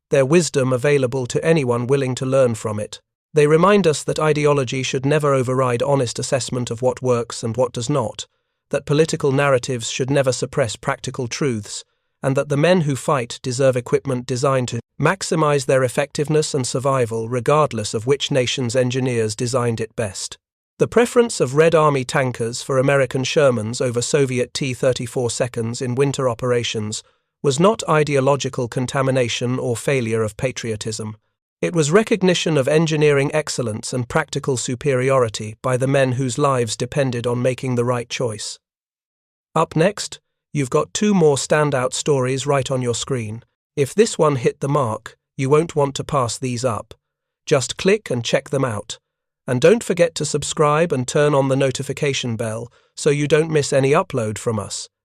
their wisdom available to anyone willing to learn from it. They remind us that ideology should never override honest assessment of what works and what does not, that political narratives should never suppress practical truths, and that the men who fight deserve equipment designed to maximize their effectiveness and survival regardless of which nation's engineers designed it best. The preference of Red Army tankers for American Shermans over Soviet T-34s in winter operations was not ideological contamination or failure of patriotism. It was recognition of engineering excellence and practical superiority by the men whose lives depended on making the right choice. Up next, you've got two more standout stories right on your screen. If this one hit the mark, you won't want to pass these up. Just click and check them out. And don't forget to subscribe and turn on the notification bell so you don't miss any upload from us.